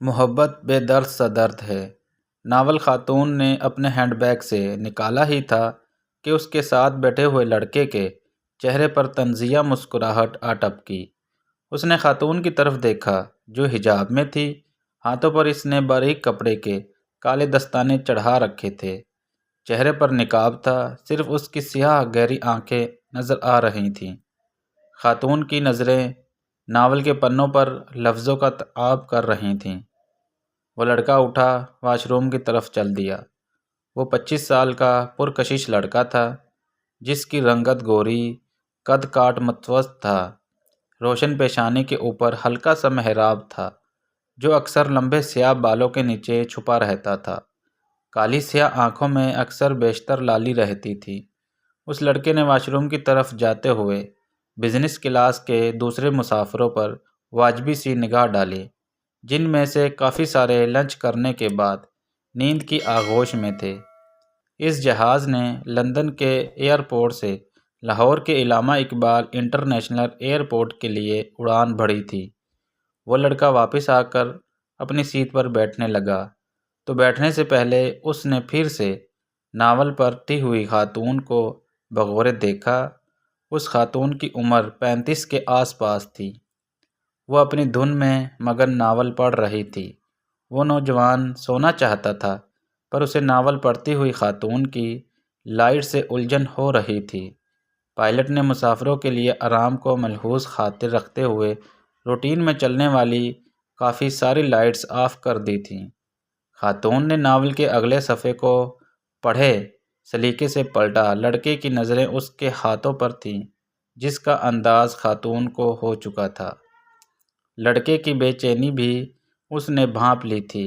محبت بے درد سا درد ہے۔ ناول خاتون نے اپنے ہینڈ بیگ سے نکالا ہی تھا کہ اس کے ساتھ بیٹھے ہوئے لڑکے کے چہرے پر طنزیہ مسکراہٹ آ ٹپکی۔ اس نے خاتون کی طرف دیکھا جو حجاب میں تھی۔ ہاتھوں پر اس نے باریک کپڑے کے کالے دستانے چڑھا رکھے تھے۔ چہرے پر نقاب تھا، صرف اس کی سیاہ گہری آنکھیں نظر آ رہی تھیں۔ خاتون کی نظریں ناول کے پنوں پر لفظوں کا تعاقب کر رہی تھیں۔ وہ لڑکا اٹھا، واش روم کی طرف چل دیا۔ وہ 25 سال کا پرکشش لڑکا تھا جس کی رنگت گوری، قد کاٹ متوسط تھا۔ روشن پیشانی کے اوپر ہلکا سا محراب تھا جو اکثر لمبے سیاہ بالوں کے نیچے چھپا رہتا تھا۔ کالی سیاہ آنکھوں میں اکثر بیشتر لالی رہتی تھی۔ اس لڑکے نے واش روم کی طرف جاتے ہوئے بزنس کلاس کے دوسرے مسافروں پر واجبی سی نگاہ ڈالی، جن میں سے کافی سارے لنچ کرنے کے بعد نیند کی آغوش میں تھے۔ اس جہاز نے لندن کے ایئرپورٹ سے لاہور کے علامہ اقبال انٹرنیشنل ایئرپورٹ کے لیے اڑان بھری تھی۔ وہ لڑکا واپس آ کر اپنی سیٹ پر بیٹھنے لگا تو بیٹھنے سے پہلے اس نے پھر سے ناول پڑھتی ہوئی خاتون کو بغور دیکھا۔ اس خاتون کی عمر 35 کے آس پاس تھی۔ وہ اپنی دھن میں مگن ناول پڑھ رہی تھی۔ وہ نوجوان سونا چاہتا تھا پر اسے ناول پڑھتی ہوئی خاتون کی لائٹ سے الجھن ہو رہی تھی۔ پائلٹ نے مسافروں کے لیے آرام کو ملحوظ خاطر رکھتے ہوئے روٹین میں چلنے والی کافی ساری لائٹس آف کر دی تھیں۔ خاتون نے ناول کے اگلے صفحے کو پڑھے سلیقے سے پلٹا۔ لڑکے کی نظریں اس کے ہاتھوں پر تھیں جس کا انداز خاتون کو ہو چکا تھا۔ لڑکے کی بے چینی بھی اس نے بھانپ لی تھی۔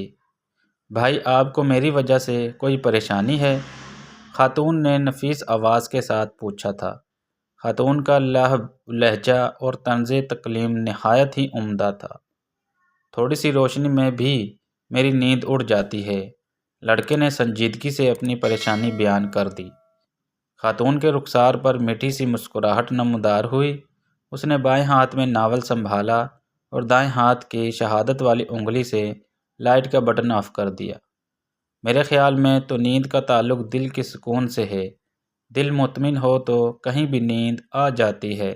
بھائی، آپ کو میری وجہ سے کوئی پریشانی ہے؟ خاتون نے نفیس آواز کے ساتھ پوچھا تھا۔ خاتون کا لہجہ اور طنز تکلیم نہایت ہی عمدہ تھا۔ تھوڑی سی روشنی میں بھی میری نیند اڑ جاتی ہے، لڑکے نے سنجیدگی سے اپنی پریشانی بیان کر دی۔ خاتون کے رخسار پر میٹھی سی مسکراہٹ نمودار ہوئی۔ اس نے بائیں ہاتھ میں ناول سنبھالا اور دائیں ہاتھ کی شہادت والی انگلی سے لائٹ کا بٹن آف کر دیا۔ میرے خیال میں تو نیند کا تعلق دل کے سکون سے ہے۔ دل مطمئن ہو تو کہیں بھی نیند آ جاتی ہے۔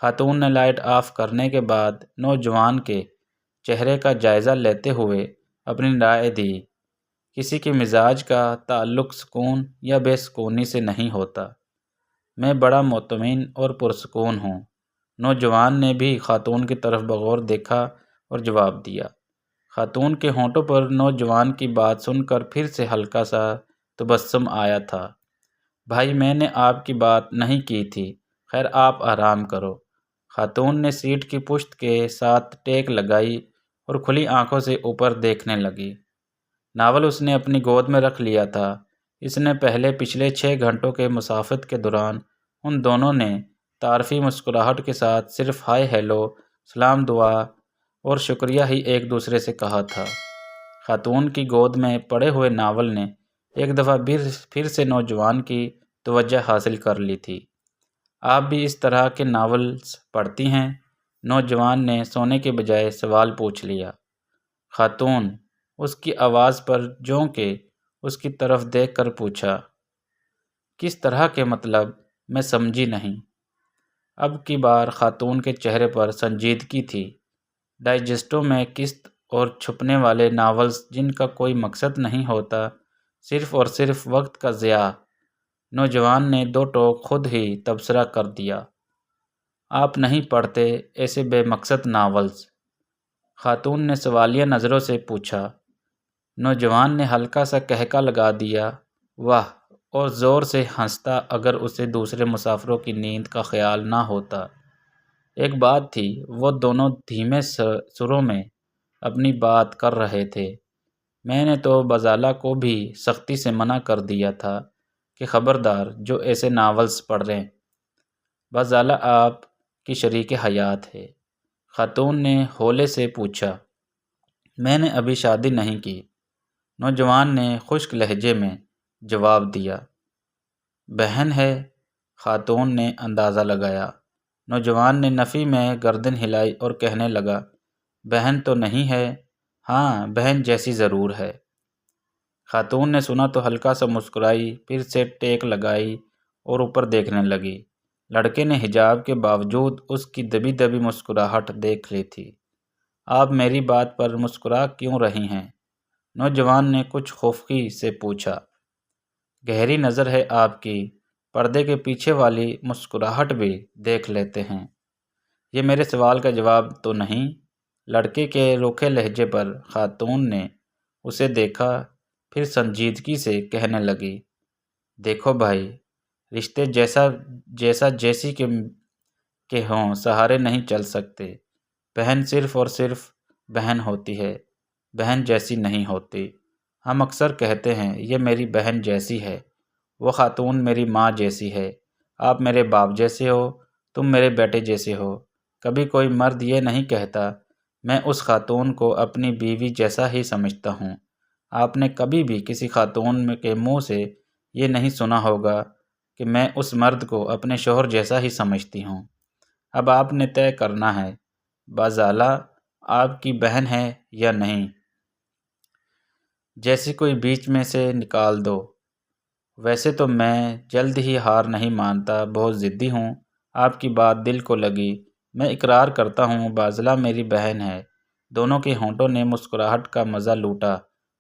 خاتون نے لائٹ آف کرنے کے بعد نوجوان کے چہرے کا جائزہ لیتے ہوئے اپنی رائے دی۔ کسی کے مزاج کا تعلق سکون یا بے سکونی سے نہیں ہوتا۔ میں بڑا مطمئن اور پرسکون ہوں۔ نوجوان نے بھی خاتون کی طرف بغور دیکھا اور جواب دیا۔ خاتون کے ہونٹوں پر نوجوان کی بات سن کر پھر سے ہلکا سا تبسم آیا تھا۔ بھائی، میں نے آپ کی بات نہیں کی تھی۔ خیر، آپ آرام کرو۔ خاتون نے سیٹ کی پشت کے ساتھ ٹیک لگائی اور کھلی آنکھوں سے اوپر دیکھنے لگی۔ ناول اس نے اپنی گود میں رکھ لیا تھا۔ اس نے پچھلے 6 گھنٹوں کے مسافت کے دوران ان دونوں نے تعارفی مسکراہٹ کے ساتھ صرف ہائے ہیلو، سلام دعا اور شکریہ ہی ایک دوسرے سے کہا تھا۔ خاتون کی گود میں پڑے ہوئے ناول نے ایک دفعہ پھر سے نوجوان کی توجہ حاصل کر لی تھی۔ آپ بھی اس طرح کے ناولز پڑھتی ہیں؟ نوجوان نے سونے کے بجائے سوال پوچھ لیا۔ خاتون اس کی آواز پر جوں کہ اس کی طرف دیکھ کر پوچھا۔ کس طرح کے؟ مطلب میں سمجھی نہیں۔ اب کی بار خاتون کے چہرے پر سنجیدگی تھی۔ ڈائجسٹوں میں قسط اور چھپنے والے ناولز جن کا کوئی مقصد نہیں ہوتا، صرف اور صرف وقت کا ضیاع۔ نوجوان نے 2 ٹوک خود ہی تبصرہ کر دیا۔ آپ نہیں پڑھتے ایسے بے مقصد ناولز؟ خاتون نے سوالیہ نظروں سے پوچھا۔ نوجوان نے ہلکا سا قہقہ لگا دیا۔ واہ! اور زور سے ہنستا اگر اسے دوسرے مسافروں کی نیند کا خیال نہ ہوتا۔ ایک بات تھی، وہ دونوں دھیمے سروں میں اپنی بات کر رہے تھے۔ میں نے تو بازالہ کو بھی سختی سے منع کر دیا تھا کہ خبردار جو ایسے ناولز پڑھیں۔ بازالہ آپ کی شریک حیات ہے؟ خاتون نے ہولے سے پوچھا۔ میں نے ابھی شادی نہیں کی، نوجوان نے خشک لہجے میں جواب دیا۔ بہن ہے؟ خاتون نے اندازہ لگایا۔ نوجوان نے نفی میں گردن ہلائی اور کہنے لگا، بہن تو نہیں ہے، ہاں، بہن جیسی ضرور ہے۔ خاتون نے سنا تو ہلکا سا مسکرائی، پھر سے ٹیک لگائی اور اوپر دیکھنے لگی۔ لڑکے نے حجاب کے باوجود اس کی دبی دبی مسکراہٹ دیکھ لی تھی۔ آپ میری بات پر مسکرا کیوں رہی ہیں؟ نوجوان نے کچھ خوفی سے پوچھا۔ گہری نظر ہے آپ کی، پردے کے پیچھے والی مسکراہٹ بھی دیکھ لیتے ہیں۔ یہ میرے سوال کا جواب تو نہیں؟ لڑکے کے روکھے لہجے پر خاتون نے اسے دیکھا، پھر سنجیدگی سے کہنے لگی، دیکھو بھائی، رشتے جیسی کے ہوں سہارے نہیں چل سکتے۔ بہن صرف اور صرف بہن ہوتی ہے، بہن جیسی نہیں ہوتی۔ ہم اکثر کہتے ہیں یہ میری بہن جیسی ہے، وہ خاتون میری ماں جیسی ہے، آپ میرے باپ جیسے ہو، تم میرے بیٹے جیسے ہو۔ کبھی کوئی مرد یہ نہیں کہتا، میں اس خاتون کو اپنی بیوی جیسا ہی سمجھتا ہوں۔ آپ نے کبھی بھی کسی خاتون کے منہ سے یہ نہیں سنا ہوگا کہ میں اس مرد کو اپنے شوہر جیسا ہی سمجھتی ہوں۔ اب آپ نے طے کرنا ہے، بازالہ آپ کی بہن ہے یا نہیں؟ جیسی کوئی بیچ میں سے نکال دو۔ ویسے تو میں جلد ہی ہار نہیں مانتا، بہت ضدی ہوں۔ آپ کی بات دل کو لگی، میں اقرار کرتا ہوں بازلہ میری بہن ہے۔ دونوں کے ہونٹوں نے مسکراہٹ کا مزہ لوٹا۔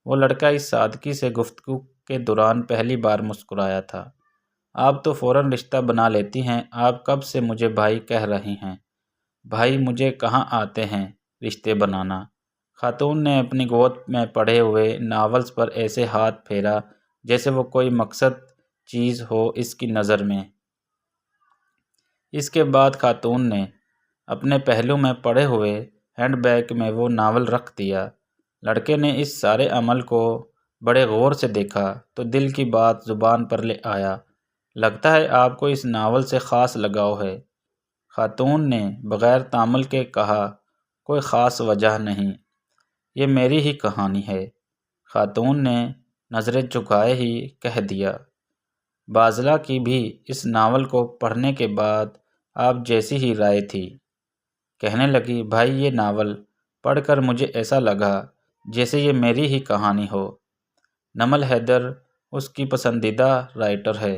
وہ لڑکا اس سادگی سے گفتگو کے دوران پہلی بار مسکرایا تھا۔ آپ تو فوراً رشتہ بنا لیتی ہیں، آپ کب سے مجھے بھائی کہہ رہی ہیں؟ بھائی مجھے کہاں آتے ہیں رشتے بنانا؟ خاتون نے اپنی گود میں پڑے ہوئے ناولز پر ایسے ہاتھ پھیرا جیسے وہ کوئی مقصد چیز ہو اس کی نظر میں۔ اس کے بعد خاتون نے اپنے پہلو میں پڑے ہوئے ہینڈ بیگ میں وہ ناول رکھ دیا۔ لڑکے نے اس سارے عمل کو بڑے غور سے دیکھا تو دل کی بات زبان پر لے آیا، لگتا ہے آپ کو اس ناول سے خاص لگاؤ ہے۔ خاتون نے بغیر تامل کے کہا، کوئی خاص وجہ نہیں، یہ میری ہی کہانی ہے۔ خاتون نے نظریں جھکائے ہی کہہ دیا، بازلہ کی بھی اس ناول کو پڑھنے کے بعد آپ جیسی ہی رائے تھی۔ کہنے لگی، بھائی یہ ناول پڑھ کر مجھے ایسا لگا جیسے یہ میری ہی کہانی ہو۔ نمل حیدر اس کی پسندیدہ رائٹر ہے۔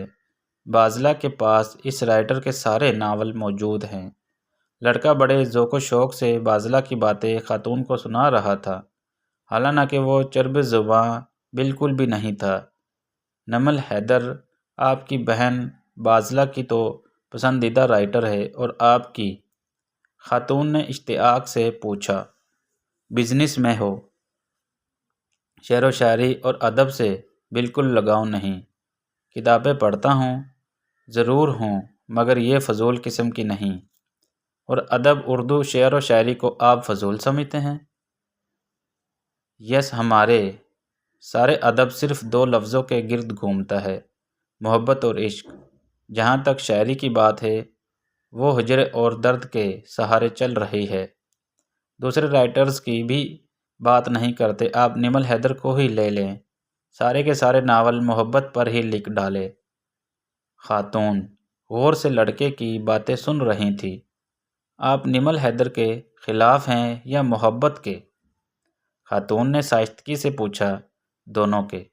بازلہ کے پاس اس رائٹر کے سارے ناول موجود ہیں۔ لڑکا بڑے ذوق و شوق سے بازلہ کی باتیں خاتون کو سنا رہا تھا، حالانکہ وہ چرب زباں بالکل بھی نہیں تھا۔ نمل حیدر آپ کی بہن بازلہ کی تو پسندیدہ رائٹر ہے، اور آپ کی؟ خاتون نے اشتیاق سے پوچھا۔ بزنس میں ہو؟ شعر و شاعری اور ادب سے بالکل لگاؤ نہیں۔ کتابیں پڑھتا ہوں، ضرور ہوں، مگر یہ فضول قسم کی نہیں۔ اور ادب، اردو شعر و شاعری کو آپ فضول سمجھتے ہیں؟ یس، ہمارے سارے ادب صرف دو لفظوں کے گرد گھومتا ہے، محبت اور عشق۔ جہاں تک شاعری کی بات ہے، وہ ہجر اور درد کے سہارے چل رہی ہے۔ دوسرے رائٹرز کی بھی بات نہیں کرتے، آپ نمل حیدر کو ہی لے لیں، سارے کے سارے ناول محبت پر ہی لکھ ڈالے۔ خاتون غور سے لڑکے کی باتیں سن رہی تھی۔ آپ نمل حیدر کے خلاف ہیں یا محبت کے؟ خاتون نے شائستگی سے پوچھا، دونوں کے۔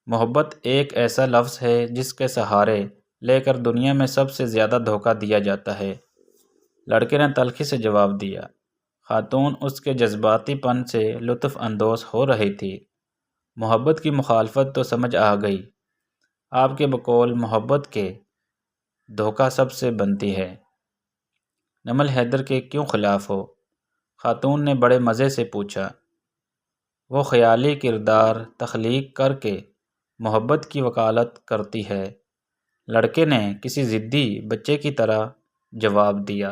محبت ایک ایسا لفظ ہے جس کے سہارے لے کر دنیا میں سب سے زیادہ دھوکہ دیا جاتا ہے، لڑکے نے تلخی سے جواب دیا۔ خاتون اس کے جذباتی پن سے لطف اندوز ہو رہی تھی۔ محبت کی مخالفت تو سمجھ آ گئی، آپ کے بقول محبت کے دھوکہ سب سے بنتی ہے۔ نمل حیدر کے کیوں خلاف ہو؟ خاتون نے بڑے مزے سے پوچھا۔ وہ خیالی کردار تخلیق کر کے محبت کی وکالت کرتی ہے، لڑکے نے کسی ضدی بچے کی طرح جواب دیا۔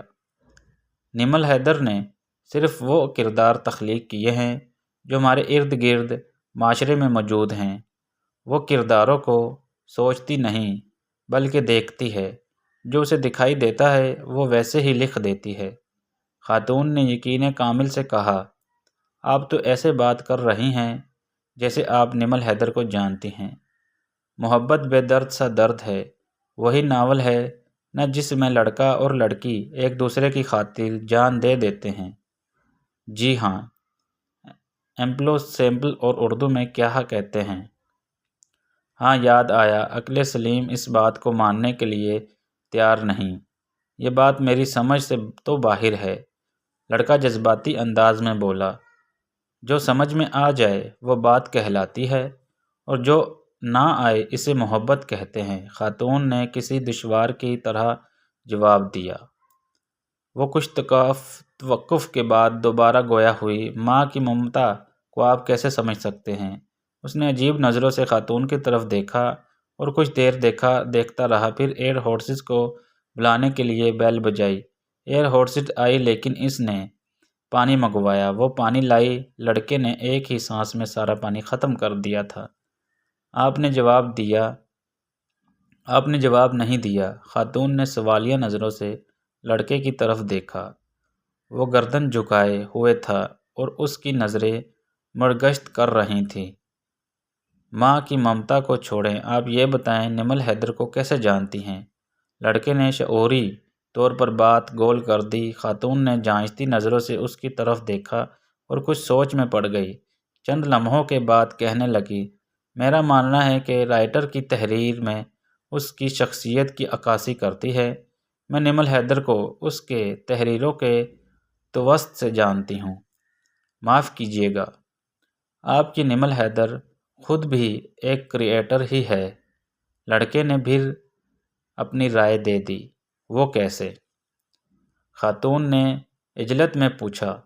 نمل حیدر نے صرف وہ کردار تخلیق کیے ہیں جو ہمارے ارد گرد معاشرے میں موجود ہیں۔ وہ کرداروں کو سوچتی نہیں بلکہ دیکھتی ہے، جو اسے دکھائی دیتا ہے وہ ویسے ہی لکھ دیتی ہے۔ خاتون نے یقین کامل سے کہا، آپ تو ایسے بات کر رہی ہیں جیسے آپ نمل حیدر کو جانتی ہیں۔ محبت بے درد سا درد ہے، وہی ناول ہے نہ جس میں لڑکا اور لڑکی ایک دوسرے کی خاطر جان دے دیتے ہیں۔ جی ہاں، ایمپلو سیمپل اور اردو میں کیا کہتے ہیں؟ ہاں یاد آیا، عقل سلیم اس بات کو ماننے کے لیے تیار نہیں۔ یہ بات میری سمجھ سے تو باہر ہے، لڑکا جذباتی انداز میں بولا۔ جو سمجھ میں آ جائے وہ بات کہلاتی ہے، اور جو نہ آئے اسے محبت کہتے ہیں، خاتون نے کسی دشوار کی طرح جواب دیا۔ وہ کچھ توقف کے بعد دوبارہ گویا ہوئی۔ ماں کی ممتا کو آپ کیسے سمجھ سکتے ہیں؟ اس نے عجیب نظروں سے خاتون کی طرف دیکھا اور کچھ دیر دیکھتا رہا، پھر ایئر ہوسٹس کو بلانے کے لیے بیل بجائی۔ ایئر ہوسٹس آئی لیکن اس نے پانی منگوایا۔ وہ پانی لائی، لڑکے نے ایک ہی سانس میں سارا پانی ختم کر دیا تھا۔ آپ نے جواب نہیں دیا۔ خاتون نے سوالیہ نظروں سے لڑکے کی طرف دیکھا۔ وہ گردن جھکائے ہوئے تھا اور اس کی نظریں مڑگشت کر رہی تھیں۔ ماں کی ممتا کو چھوڑیں، آپ یہ بتائیں نمل حیدر کو کیسے جانتی ہیں؟ لڑکے نے شعوری طور پر بات گول کر دی۔ خاتون نے جانچتی نظروں سے اس کی طرف دیکھا اور کچھ سوچ میں پڑ گئی۔ چند لمحوں کے بعد کہنے لگی، میرا ماننا ہے کہ رائٹر کی تحریر میں اس کی شخصیت کی عکاسی کرتی ہے۔ میں نمل حیدر کو اس کے تحریروں کے توسط سے جانتی ہوں۔ معاف کیجیے گا، آپ کی نمل حیدر خود بھی ایک کریئٹر ہی ہے۔ لڑکے نے پھر اپنی رائے دے دی۔ وہ کیسے؟ خاتون نے عجلت میں پوچھا۔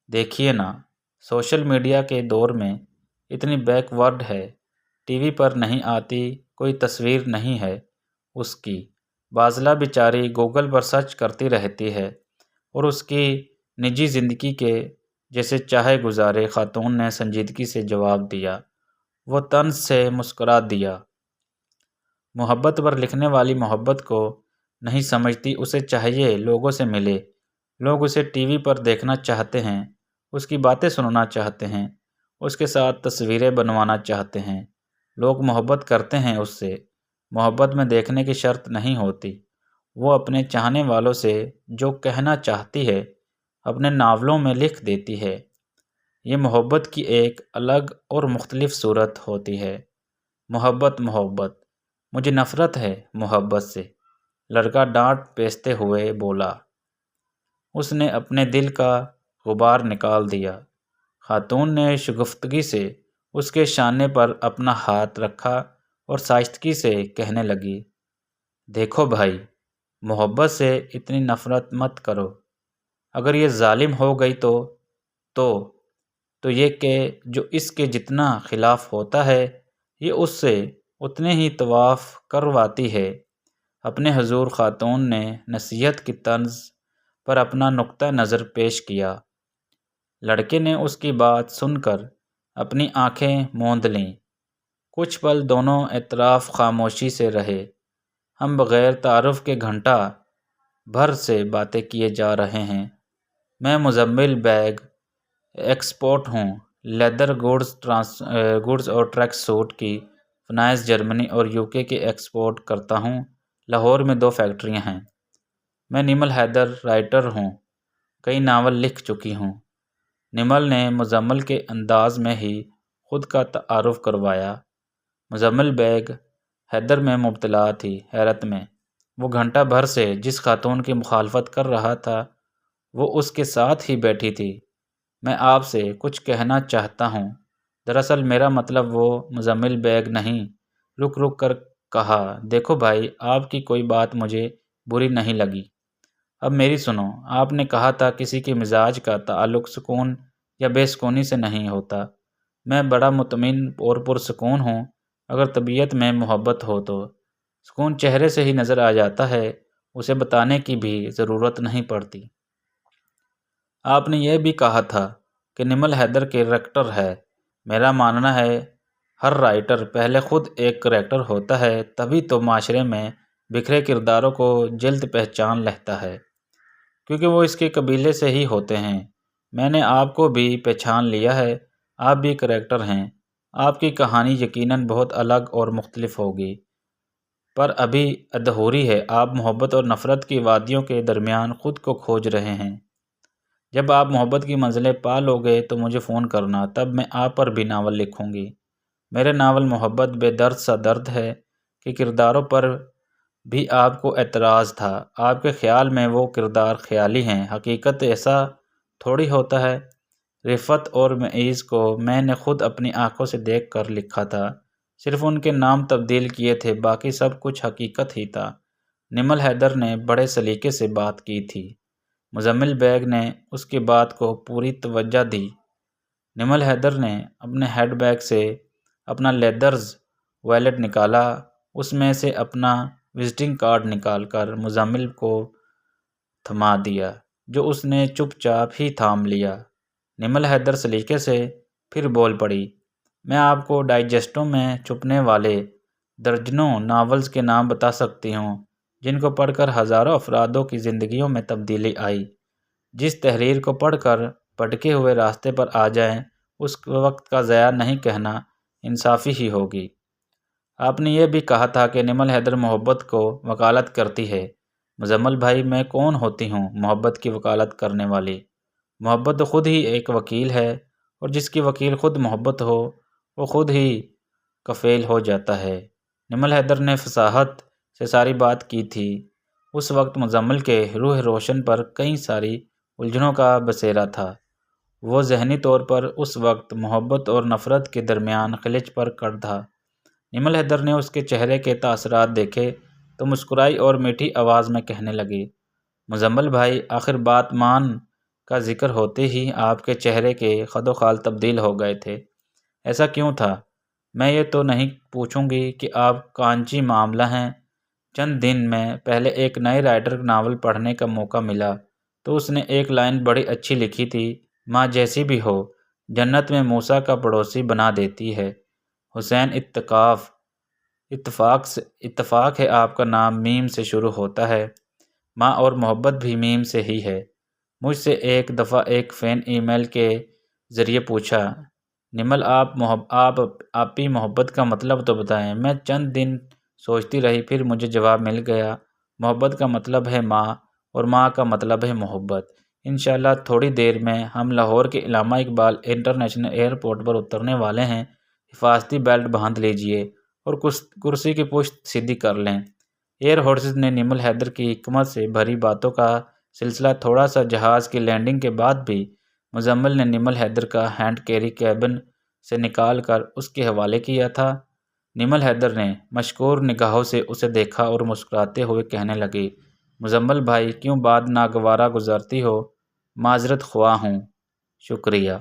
دیکھیے نا، سوشل میڈیا کے دور میں اتنی بیک ورڈ ہے، ٹی وی پر نہیں آتی، کوئی تصویر نہیں ہے اس کی، بازلہ بیچاری گوگل پر سرچ کرتی رہتی ہے اور اس کی نجی زندگی کے جیسے چاہے گزارے۔ خاتون نے سنجیدگی سے جواب دیا۔ وہ طنز سے مسکرا دیا۔ محبت پر لکھنے والی محبت کو نہیں سمجھتی، اسے چاہیے لوگوں سے ملے۔ لوگ اسے ٹی وی پر دیکھنا چاہتے ہیں، اس کی باتیں سننا چاہتے ہیں، اس کے ساتھ تصویریں بنوانا چاہتے ہیں۔ لوگ محبت کرتے ہیں اس سے۔ محبت میں دیکھنے کی شرط نہیں ہوتی۔ وہ اپنے چاہنے والوں سے جو کہنا چاہتی ہے اپنے ناولوں میں لکھ دیتی ہے۔ یہ محبت کی ایک الگ اور مختلف صورت ہوتی ہے۔ محبت مجھے نفرت ہے محبت سے، لڑکا ڈانٹ پیستے ہوئے بولا۔ اس نے اپنے دل کا غبار نکال دیا۔ خاتون نے شگفتگی سے اس کے شانے پر اپنا ہاتھ رکھا اور شائستگی سے کہنے لگی، دیکھو بھائی، محبت سے اتنی نفرت مت کرو۔ اگر یہ ظالم ہو گئی تو یہ کہ جو اس کے جتنا خلاف ہوتا ہے یہ اس سے اتنے ہی طواف کرواتی ہے۔ اپنے حضور خاتون نے نصیحت کی طنز پر اپنا نقطہ نظر پیش کیا۔ لڑکے نے اس کی بات سن کر اپنی آنکھیں موند لیں۔ کچھ پل دونوں اطراف خاموشی سے رہے۔ ہم بغیر تعارف کے گھنٹہ بھر سے باتیں کیے جا رہے ہیں۔ میں مزمل بیگ ایکسپورٹ ہوں، لیدر گوڈز اور ٹریک سوٹ کی فنانس جرمنی اور UK کے ایکسپورٹ کرتا ہوں۔ لاہور میں 2 فیکٹریاں ہیں۔ میں نمل حیدر رائٹر ہوں، کئی ناول لکھ چکی ہوں۔ نمل نے مزمل کے انداز میں ہی خود کا تعارف کروایا۔ مزمل بیگ حیدر میں مبتلا تھی، حیرت میں۔ وہ گھنٹہ بھر سے جس خاتون کی مخالفت کر رہا تھا وہ اس کے ساتھ ہی بیٹھی تھی۔ میں آپ سے کچھ کہنا چاہتا ہوں۔ دراصل میرا مطلب وہ مزمل بیگ نہیں۔ رک کر کہا، دیکھو بھائی، آپ کی کوئی بات مجھے بری نہیں لگی۔ اب میری سنو۔ آپ نے کہا تھا کسی کے مزاج کا تعلق سکون یا بے سکونی سے نہیں ہوتا۔ میں بڑا مطمئن اور پرسکون ہوں۔ اگر طبیعت میں محبت ہو تو سکون چہرے سے ہی نظر آ جاتا ہے، اسے بتانے کی بھی ضرورت نہیں پڑتی۔ آپ نے یہ بھی کہا تھا کہ نمل حیدر کریکٹر ہے۔ میرا ماننا ہے ہر رائٹر پہلے خود ایک کریکٹر ہوتا ہے، تبھی تو معاشرے میں بکھرے کرداروں کو جلد پہچان لیتا ہے، کیونکہ وہ اس کے قبیلے سے ہی ہوتے ہیں۔ میں نے آپ کو بھی پہچان لیا ہے، آپ بھی کریکٹر ہیں۔ آپ کی کہانی یقیناً بہت الگ اور مختلف ہوگی، پر ابھی ادھوری ہے۔ آپ محبت اور نفرت کی وادیوں کے درمیان خود کو کھوج رہے ہیں، جب آپ محبت کی منزلیں پا لو گے تو مجھے فون کرنا، تب میں آپ پر بھی ناول لکھوں گی۔ میرے ناول محبت بے درد سا درد ہے کہ کرداروں پر بھی آپ کو اعتراض تھا۔ آپ کے خیال میں وہ کردار خیالی ہیں، حقیقت ایسا تھوڑی ہوتا ہے۔ رفعت اور معیز کو میں نے خود اپنی آنکھوں سے دیکھ کر لکھا تھا، صرف ان کے نام تبدیل کیے تھے، باقی سب کچھ حقیقت ہی تھا۔ نمل حیدر نے بڑے سلیقے سے بات کی تھی۔ مزمل بیگ نے اس کی بات کو پوری توجہ دی۔ نمل حیدر نے اپنے ہینڈ بیگ سے اپنا لیدرز ویلٹ نکالا، اس میں سے اپنا وزٹنگ کارڈ نکال کر مزمل کو تھما دیا، جو اس نے چپ چاپ ہی تھام لیا۔ نمل حیدر سلیقے سے پھر بول پڑی، میں آپ کو ڈائجسٹوں میں چھپنے والے درجنوں ناولز کے نام بتا سکتی ہوں جن کو پڑھ کر ہزاروں افرادوں کی زندگیوں میں تبدیلی آئی۔ جس تحریر کو پڑھ کر بھٹکے ہوئے راستے پر آ جائیں، اس وقت کا ضیاع نہیں کہنا انصافی ہی ہوگی۔ آپ نے یہ بھی کہا تھا کہ نمل حیدر محبت کو وکالت کرتی ہے۔ مزمل بھائی، میں کون ہوتی ہوں محبت کی وکالت کرنے والی؟ محبت تو خود ہی ایک وکیل ہے، اور جس کی وکیل خود محبت ہو وہ خود ہی کفیل ہو جاتا ہے۔ نمل حیدر نے فصاحت سے ساری بات کی تھی۔ اس وقت مزمل کے روح روشن پر کئی ساری الجھنوں کا بسیرا تھا۔ وہ ذہنی طور پر اس وقت محبت اور نفرت کے درمیان خلچ پر کڑ تھا۔ نمل حیدر نے اس کے چہرے کے تاثرات دیکھے تو مسکرائی اور میٹھی آواز میں کہنے لگی، مزمل بھائی، آخر بات مان کا ذکر ہوتے ہی آپ کے چہرے کے خد و خال تبدیل ہو گئے تھے۔ ایسا کیوں تھا؟ میں یہ تو نہیں پوچھوں گی کہ آپ کانچی معاملہ ہیں۔ چند دن میں پہلے ایک نئے رائٹر ناول پڑھنے کا موقع ملا تو اس نے ایک لائن بڑی اچھی لکھی تھی، ماں جیسی بھی ہو جنت میں موسیٰ کا پڑوسی بنا دیتی ہے۔ حسین اتفاق ہے آپ کا نام میم سے شروع ہوتا ہے۔ ماں اور محبت بھی میم سے ہی ہے۔ مجھ سے ایک دفعہ ایک فین ای میل کے ذریعے پوچھا، نمل آپ ہی محبت کا مطلب تو بتائیں۔ میں چند دن سوچتی رہی، پھر مجھے جواب مل گیا، محبت کا مطلب ہے ماں، اور ماں کا مطلب ہے محبت۔ انشاءاللہ تھوڑی دیر میں ہم لاہور کے علامہ اقبال انٹرنیشنل ایئرپورٹ پر اترنے والے ہیں۔ حفاظتی بیلٹ باندھ لیجئے اور کرسی کی پشت سیدھی کر لیں۔ ایئر ہورسز نے نمل حیدر کی حکمت سے بھری باتوں کا سلسلہ تھوڑا سا جہاز کی لینڈنگ کے بعد بھی مزمل نے نمل حیدر کا ہینڈ کیری کیبن سے نکال کر اس کے حوالے کیا تھا۔ نمل حیدر نے مشکور نگاہوں سے اسے دیکھا اور مسکراتے ہوئے کہنے لگی، مزمل بھائی، کیوں بات ناگوارا گزارتی ہو؟ معذرت خواہ ہوں۔ شکریہ۔